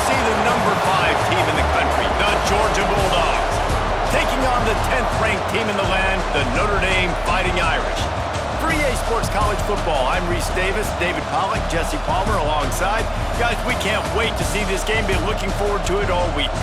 see the number 5 team in the country, the Georgia Bulldogs, taking on the 10th-ranked team in the land, the Notre Dame Fighting Irish. For EA Sports College Football, I'm Reese Davis, David Pollack, Jesse Palmer alongside. Guys, we can't wait to see this game. Been looking forward to it all week.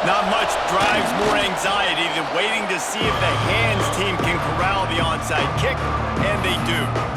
Not much drives more anxiety than waiting to see if the hands team can corral the onside kick, and they do.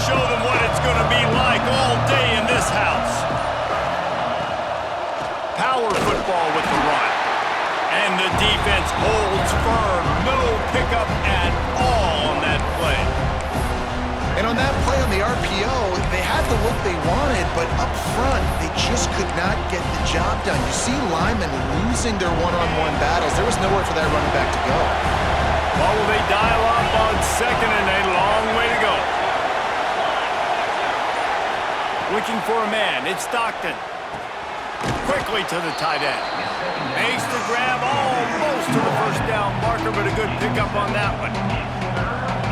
Show them what it's going to be like all day in this house. Power football with the run. And the defense holds firm. No pickup at all on that play. And on that play on the RPO, they had the look they wanted, but up front, they just could not get the job done. You see linemen losing their one-on-one battles. There was nowhere for that running back to go. Well, will they dial up on second and a long way to go? Looking for a man, it's Stockton. Quickly to the tight end. Makes the grab almost to the first down marker, but a good pickup on that one.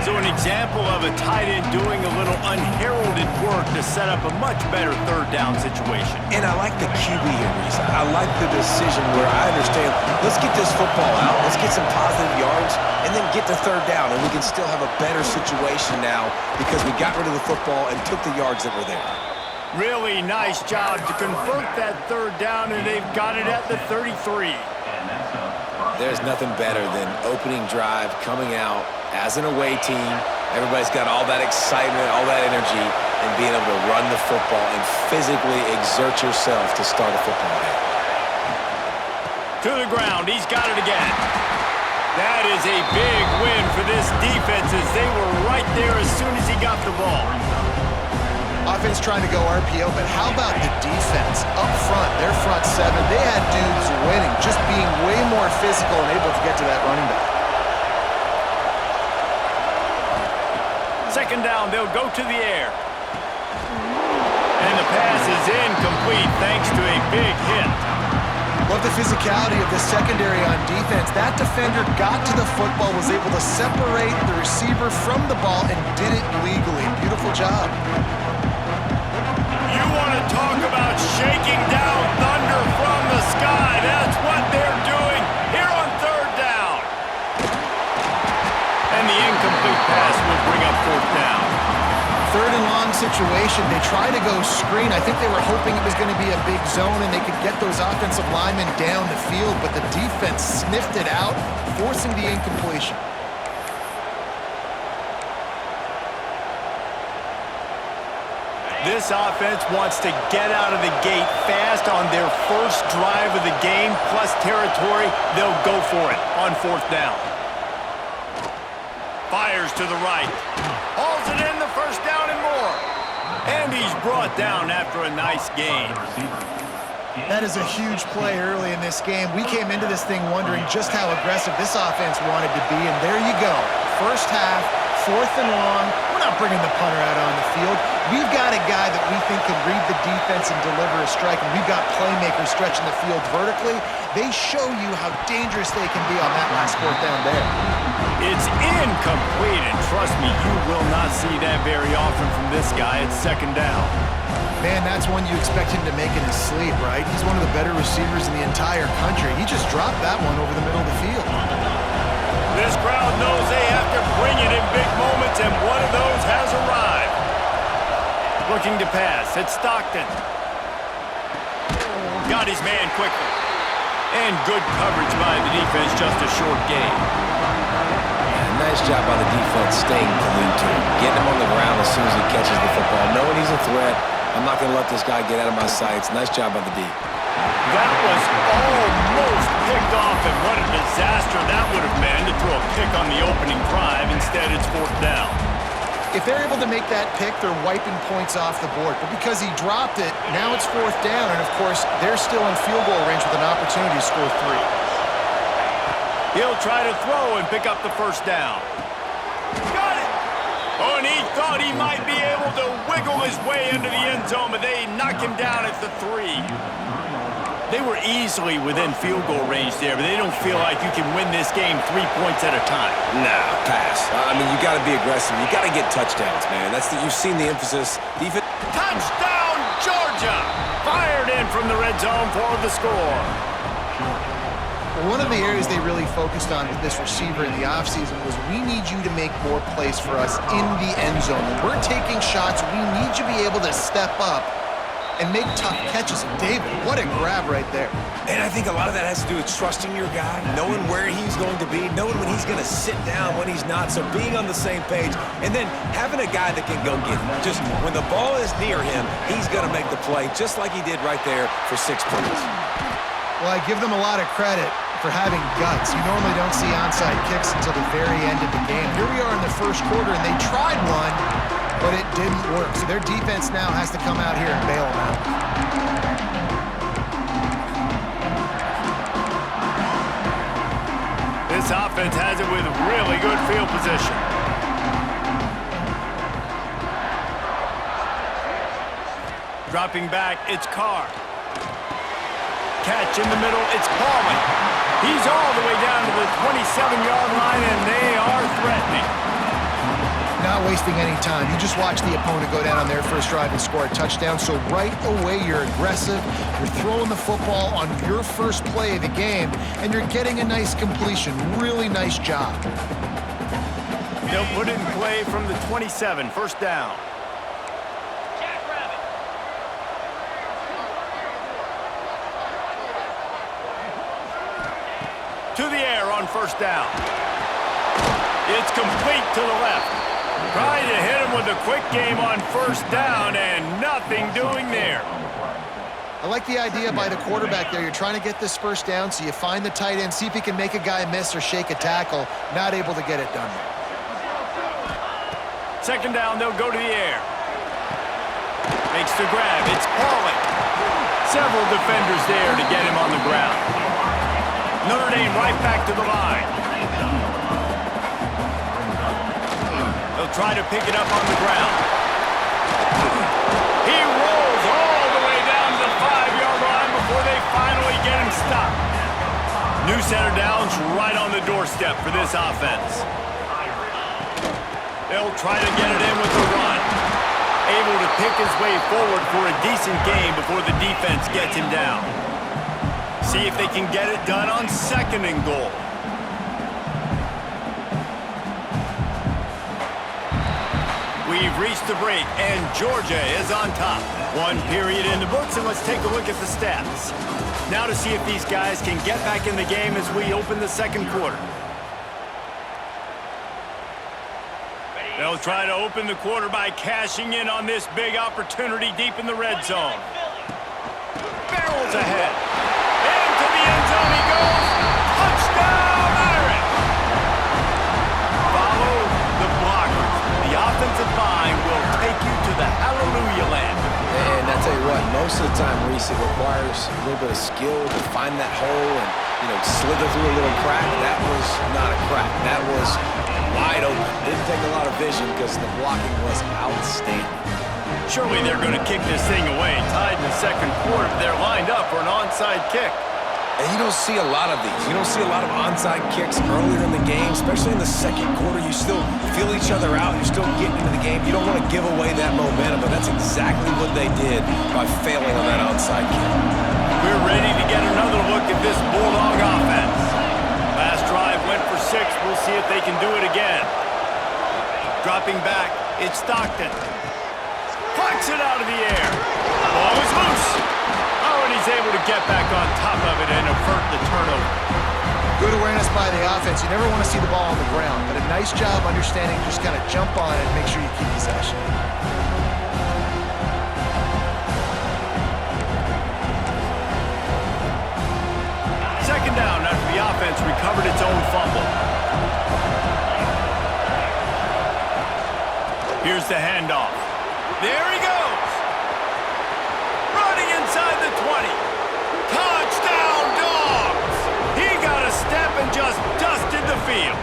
So an example of a tight end doing a little unheralded work to set up a much better third down situation. And I like the QB here, Reese. I like the decision where I understand, let's get this football out, let's get some positive yards, and then get the third down, and we can still have a better situation now because we got rid of the football and took the yards that were there. Really nice job to convert that third down, and they've got it at the 33. There's nothing better than opening drive, coming out as an away team. Everybody's got all that excitement, all that energy, and being able to run the football and physically exert yourself to start a football game. To the ground, he's got it again. That is a big win for this defense as they were right there as soon as he got the ball. Offense trying to go RPO, but how about the defense up front, their front seven? They had dudes winning, just being way more physical and able to get to that running back. Second down, they'll go to the air. And the pass is incomplete thanks to a big hit. Love the physicality of the secondary on defense. That defender got to the football, was able to separate the receiver from the ball, and did it legally. Beautiful job. You want to talk about shaking down thunder from the sky. That's what they're doing here on third down. And the incomplete pass will bring up fourth down. Third and long situation. They try to go screen. I think they were hoping it was going to be a big zone and they could get those offensive linemen down the field, but the defense sniffed it out, forcing the incompletion. This offense wants to get out of the gate fast on their first drive of the game, plus territory. They'll go for it on 4th down. Fires to the right. Hauls it in, the first down and more. And he's brought down after a nice gain. That is a huge play early in this game. We came into this thing wondering just how aggressive this offense wanted to be, and there you go. First half, 4th and long. We're not bringing the punter out on the field. We've got a guy that we think can read the defense and deliver a strike, and we've got playmakers stretching the field vertically. They show you how dangerous they can be on that last 4th down there. It's incomplete, and trust me, you will not see that very often from this guy at 2nd down. Man, that's one you expect him to make in his sleep, right? He's one of the better receivers in the entire country. He just dropped that one over the middle of the field. This crowd knows they have to bring it in big moments, and one of those has arrived. Looking to pass, it's Stockton. Got his man quickly. And good coverage by the defense, just a short gain. Nice job by the defense staying glued to him, getting him on the ground as soon as he catches the football, knowing he's a threat. I'm not going to let this guy get out of my sights. Nice job by the D. That was almost picked off, and what a disaster that would have been to throw a pick on the opening drive. Instead, it's 4th down. If they're able to make that pick, they're wiping points off the board. But because he dropped it, now it's 4th down, and of course, they're still in field goal range with an opportunity to score 3. He'll try to throw and pick up the first down. Got it! Oh, and he thought he might be able to wiggle his way into the end zone, but they knock him down at the 3. They were easily within field goal range there, but they don't feel like you can win this game 3 points at a time. Nah, pass. I mean, you got to be aggressive. You got to get touchdowns, man. You've seen the emphasis. Defense. Touchdown, Georgia! Fired in from the red zone for the score. One of the areas they really focused on with this receiver in the offseason was we need you to make more plays for us in the end zone. When we're taking shots, we need you to be able to step up and make tough catches. And David, what a grab right there. And I think a lot of that has to do with trusting your guy, knowing where he's going to be, knowing when he's going to sit down, when he's not, so being on the same page, and then having a guy that can go get him. Just when the ball is near him, he's going to make the play, just like he did right there for 6 points. Well, I give them a lot of credit for having guts. You normally don't see onside kicks until the very end of the game. Here we are in the first quarter, and they tried one, but it didn't work. So their defense now has to come out here and bail them out. This offense has it with really good field position. Dropping back, it's Carr. Catch in the middle, it's Pauling. He's all the way down to the 27-yard line, and they are threatening. Not wasting any time. You just watch the opponent go down on their first drive and score a touchdown. So right away, you're aggressive. You're throwing the football on your first play of the game, and you're getting a nice completion. Really nice job. They'll put it in play from the 27, first down. To the air on first down. It's complete to the left. Trying to hit him with a quick game on first down, and nothing doing there. I like the idea by the quarterback there. You're trying to get this first down, so you find the tight end, see if he can make a guy miss or shake a tackle. Not able to get it done there. Second down, they'll go to the air. Makes the grab. It's Pauling. Several defenders there to get him on the ground. Notre Dame right back to the line. They'll try to pick it up on the ground. He rolls all the way down to the 5-yard line before they finally get him stopped. New set of downs right on the doorstep for this offense. They'll try to get it in with the run. Able to pick his way forward for a decent gain before the defense gets him down. See if they can get it done on second and goal. We've reached the break, and Georgia is on top. One period in the books, and let's take a look at the stats. Now to see if these guys can get back in the game as we open the second quarter. They'll try to open the quarter by cashing in on this big opportunity deep in the red zone. Barrels ahead. Into the end zone he goes. Touchdown, Irish! Follow the blockers. The offensive line will take you to the hallelujah land. And I tell you what, most of the time, Reese, it requires a little bit of skill to find that hole and, slither through a little crack. That was not a crack. That was wide open. Didn't take a lot of vision because the blocking was outstanding. Surely they're going to kick this thing away. Tied in the second quarter. They're lined up for an onside kick. And you don't see a lot of these. You don't see a lot of onside kicks earlier in the game, especially in the second quarter. You still feel each other out. You're still getting into the game. You don't want to give away that momentum, but that's exactly what they did by failing on that onside kick. We're ready to get another look at this Bulldog offense. Last drive went for 6. We'll see if they can do it again. Dropping back, it's Stockton. Plucks it out of the air. Ball is loose. Oh, and he's able to get back on top of it and avert the turnover. Good awareness by the offense. You never want to see the ball on the ground, but a nice job understanding just kind of jump on it and make sure you keep possession. Second down after the offense recovered its own fumble. Here's the handoff. There he goes. Running inside the 20. Touchdown, Dogs! He got a step and just dusted the field.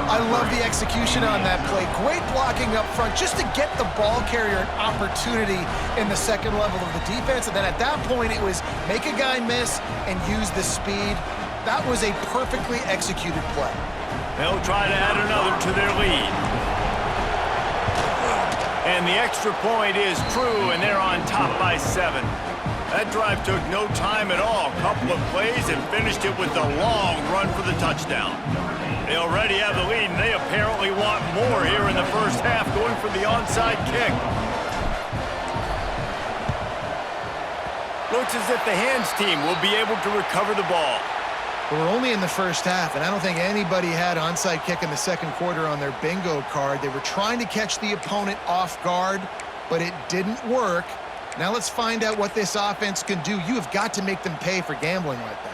I love the execution on that play. Great blocking up front just to get the ball carrier an opportunity in the second level of the defense. And then at that point, it was make a guy miss and use the speed. That was a perfectly executed play. They'll try to add another to their lead. And the extra point is true, and they're on top by 7. That drive took no time at all. Couple of plays and finished it with a long run for the touchdown. They already have the lead, and they apparently want more here in the first half, going for the onside kick. Looks as if the hands team will be able to recover the ball. We're only in the first half, and I don't think anybody had onside kick in the second quarter on their bingo card. They were trying to catch the opponent off guard, but it didn't work. Now let's find out what this offense can do. You have got to make them pay for gambling like that.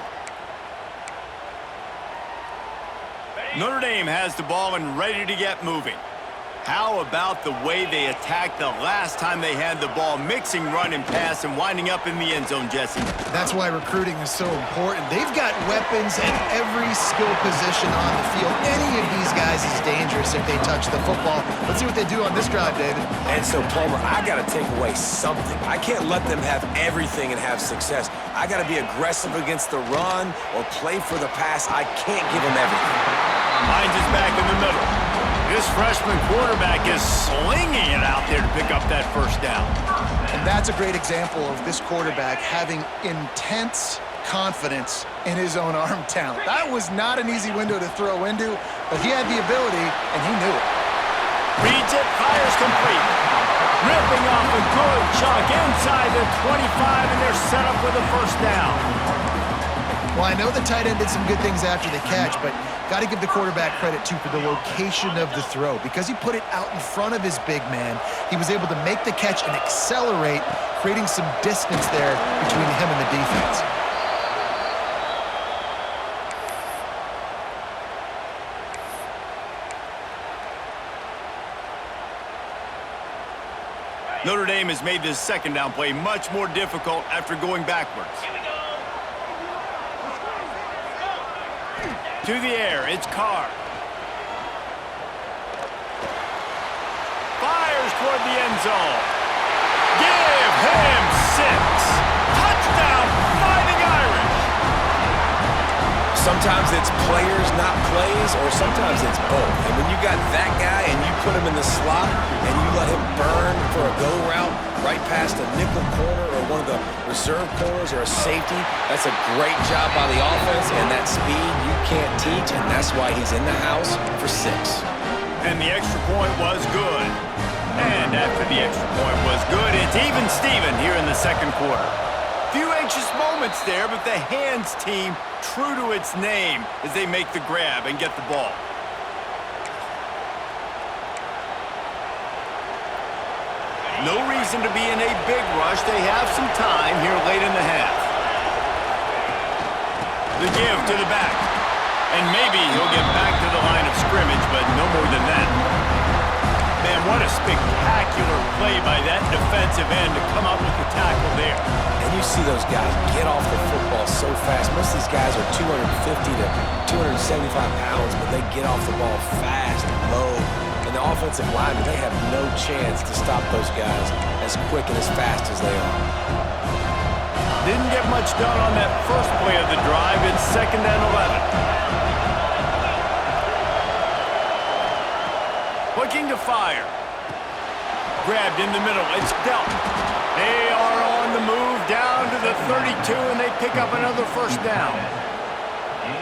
Notre Dame has the ball and ready to get moving. How about the way they attacked the last time they had the ball, mixing run and pass and winding up in the end zone, Jesse? That's why recruiting is so important. They've got weapons at every skill position on the field. Any of these guys is dangerous if they touch the football. Let's see what they do on this drive, David. And so, Palmer, I got to take away something. I can't let them have everything and have success. I got to be aggressive against the run or play for the pass. I can't give them everything. Hines is back in the middle. This freshman quarterback is slinging it out there to pick up that first down. And that's a great example of this quarterback having intense confidence in his own arm talent. That was not an easy window to throw into, but he had the ability, and he knew it. Reads it, fires complete. Ripping off a good chunk inside the 25, and they're set up with a first down. Well, I know the tight end did some good things after the catch, but got to give the quarterback credit, too, for the location of the throw. Because he put it out in front of his big man, he was able to make the catch and accelerate, creating some distance there between him and the defense. Notre Dame has made this second down play much more difficult after going backwards. To the air, it's Carr. Fires toward the end zone. Give him 6. Touchdown, Fighting Irish. Sometimes it's players, not plays, or sometimes it's both. And when you got that guy and you put him in the slot and you let him burn for a go route right past a nickel corner or one of the reserve corners or a safety, that's a great job by the offense, and that speed you can't teach, and that's why he's in the house for 6. And the extra point was good. And after the extra point was good, it's even Steven here in the second quarter. Few anxious moments there, but the hands team true to its name as they make the grab and get the ball. No reason to be in a big rush. They have some time here late in the half. The give to the back. And maybe he'll get back to the line of scrimmage, but no more than that. Man, what a spectacular play by that defensive end to come up with the tackle there. And you see those guys get off the football so fast. Most of these guys are 250 to 275 pounds, but they get off the ball fast and low. And the offensive linemen, they have no chance to stop those guys as quick and as fast as they are. Didn't get much done on that first play of the drive. It's 2nd and 11. Looking to fire. Grabbed in the middle. It's dealt. They are on the move down to the 32, and they pick up another first down.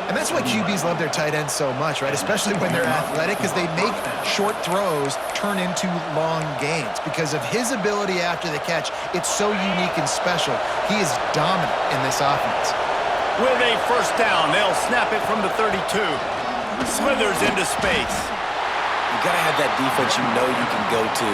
And that's why QBs love their tight ends so much, right? Especially when they're athletic, because they make short throws turn into long gains. Because of his ability after the catch, it's so unique and special. He is dominant in this offense. With a first down, they'll snap it from the 32. Smithers into space. You got to have that defense you know you can go to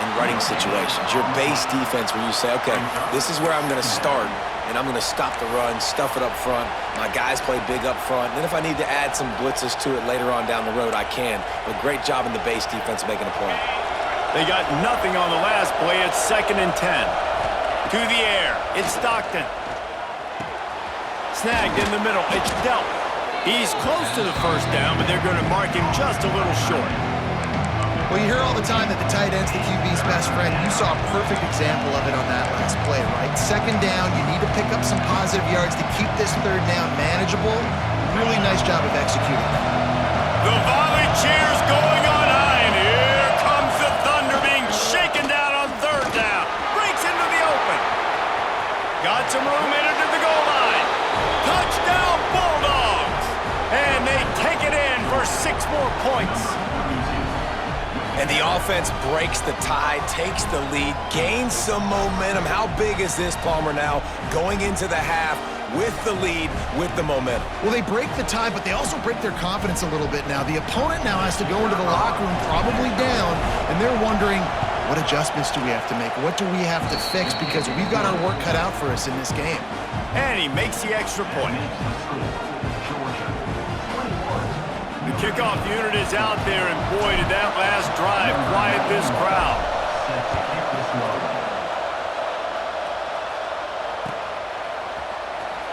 in running situations. Your base defense where you say, okay, this is where I'm going to start, and I'm going to stop the run, stuff it up front. My guys play big up front. Then if I need to add some blitzes to it later on down the road, I can. But great job in the base defense making a play. They got nothing on the last play. It's 2nd and 10. To the air. It's Stockton. Snagged in the middle. It's dealt. He's close to the first down, but they're going to mark him just a little short. Well, you hear all the time that the tight end's the QB's best friend. You saw a perfect example of it on that last play, right? 2nd down, you need to pick up some positive yards to keep this 3rd down manageable. Really nice job of executing that. The volley cheers going on high, and here comes the Thunder being shaken down on 3rd down. Breaks into the open. Got some room in it to the goal line. Touchdown, Bulldogs! And they take it in for 6 more points. And the offense breaks the tie, takes the lead, gains some momentum. How big is this, Palmer, now going into the half with the lead, with the momentum? Well, they break the tie, but they also break their confidence a little bit now. The opponent now has to go into the locker room probably down, and they're wondering, what adjustments do we have to make? What do we have to fix? Because we've got our work cut out for us in this game. And he makes the extra point. The kickoff unit is out there, and boy, did that last drive quiet this crowd.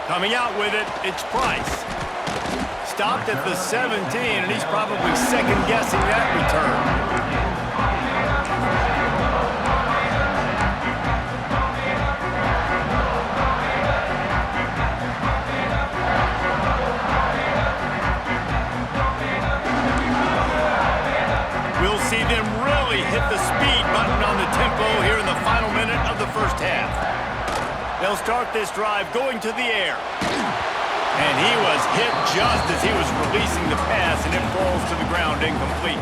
Coming out with it, it's Price. Stopped at the 17, and he's probably second-guessing that return. See them really hit the speed button on the tempo here in the final minute of the first half. They'll start this drive going to the air. And he was hit just as he was releasing the pass, and it falls to the ground incomplete.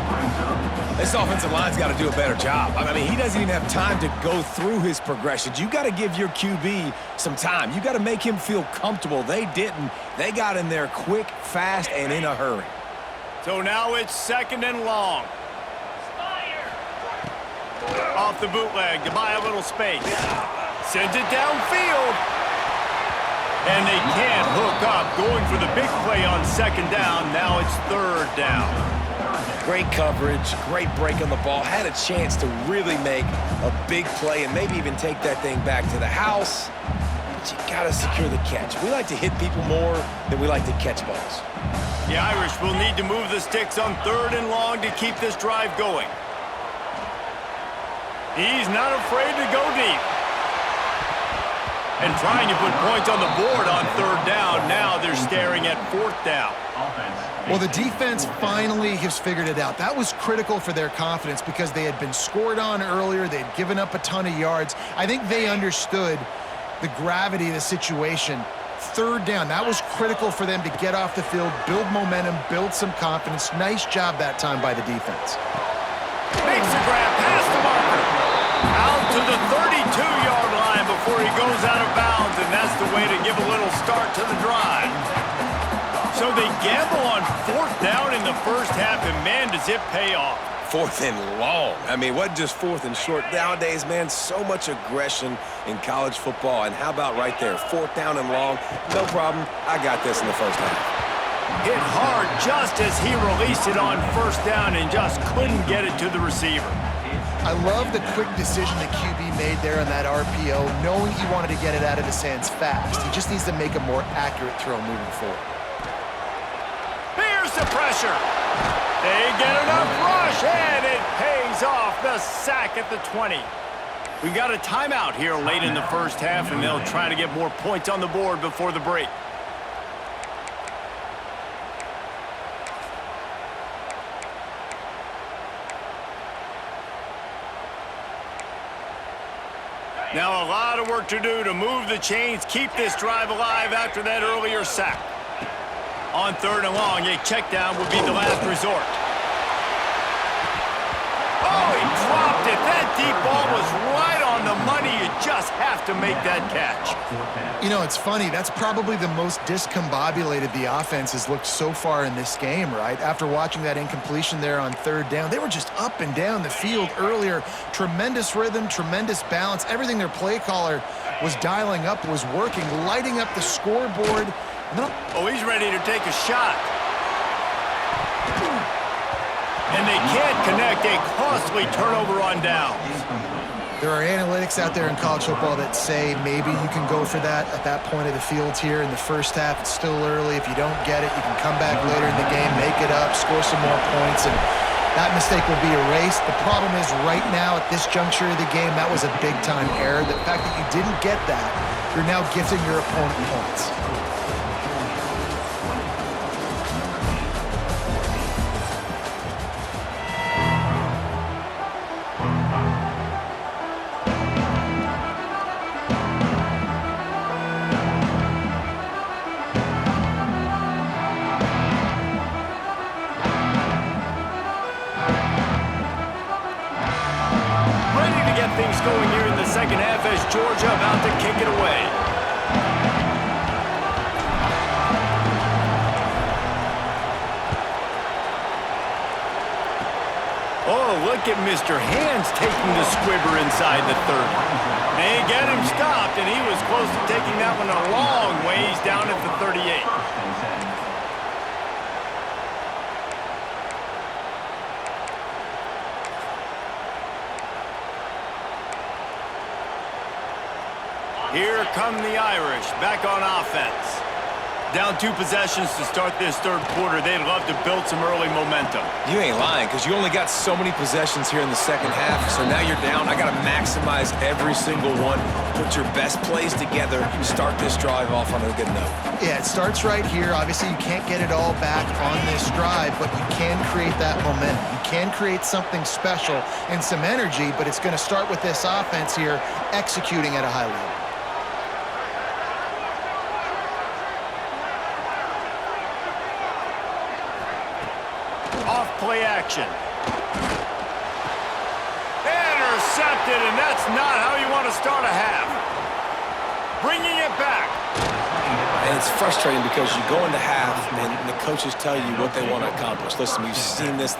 This offensive line's got to do a better job. I mean, he doesn't even have time to go through his progressions. You got to give your QB some time. You got to make him feel comfortable. They didn't. They got in there quick, fast, and in a hurry. So now it's 2nd and long. Off the bootleg to buy a little space. Sends it downfield. And they can't hook up. Going for the big play on 2nd down. Now it's 3rd down. Great coverage, great break on the ball. Had a chance to really make a big play and maybe even take that thing back to the house. But you got to secure the catch. We like to hit people more than we like to catch balls. The Irish will need to move the sticks on 3rd and long to keep this drive going. He's not afraid to go deep. And trying to put points on the board on 3rd down. Now they're staring at 4th down. Well, the defense finally has figured it out. That was critical for their confidence because they had been scored on earlier. They had given up a ton of yards. I think they understood the gravity of the situation. 3rd down, that was critical for them to get off the field, build momentum, build some confidence. Nice job that time by the defense. Makes a grab past the marker. Out to the 32-yard line before he goes out of bounds, and that's the way to give a little start to the drive. So they gamble on 4th down in the first half, and man, does it pay off. 4th and long. I mean, what just 4th and short? Nowadays, man, so much aggression in college football. And how about right there, 4th down and long? No problem. I got this in the first half. Hit hard just as he released it on 1st down and just couldn't get it to the receiver. I love the quick decision the QB made there on that RPO, knowing he wanted to get it out of his hands fast. He just needs to make a more accurate throw moving forward. Here's the pressure. They get enough rush, and it pays off. The sack at the 20. We got a timeout here late in the first half, and they'll try to get more points on the board before the break. Now a lot of work to do to move the chains, keep this drive alive after that earlier sack. On 3rd and long, a check down would be the last resort. Oh, he dropped it. That deep ball was right on the money. You just have to make that catch. You know, it's funny. That's probably the most discombobulated the offense has looked so far in this game, right? After watching that incompletion there on 3rd down, they were just up and down the field earlier. Tremendous rhythm, tremendous balance. Everything their play caller was dialing up was working, lighting up the scoreboard. Oh, he's ready to take a shot. And they can't connect. A costly turnover on downs. There are analytics out there in college football that say maybe you can go for that at that point of the field here in the first half. It's still early. If you don't get it, you can come back later in the game, make it up, score some more points, and that mistake will be erased. The problem is right now at this juncture of the game, that was a big-time error. The fact that you didn't get that, you're now gifting your opponent points. Things going here in the second half as Georgia about to kick it away. Oh, look at Mr. Hands taking the squibber inside the 30. They get him stopped, and he was close to taking that one a long ways down at the 38. Here come the Irish, back on offense. Down 2 possessions to start this 3rd quarter. They'd love to build some early momentum. You ain't lying, because you only got so many possessions here in the second half, so now you're down. I got to maximize every single one, put your best plays together, start this drive off on a good note. Yeah, it starts right here. Obviously, you can't get it all back on this drive, but you can create that momentum. You can create something special and some energy, but it's going to start with this offense here executing at a high level. Play action. Intercepted, and that's not how you want to start a half. Bringing it back. And it's frustrating because you go into half and the coaches tell you what they want to accomplish. Listen, we've seen this.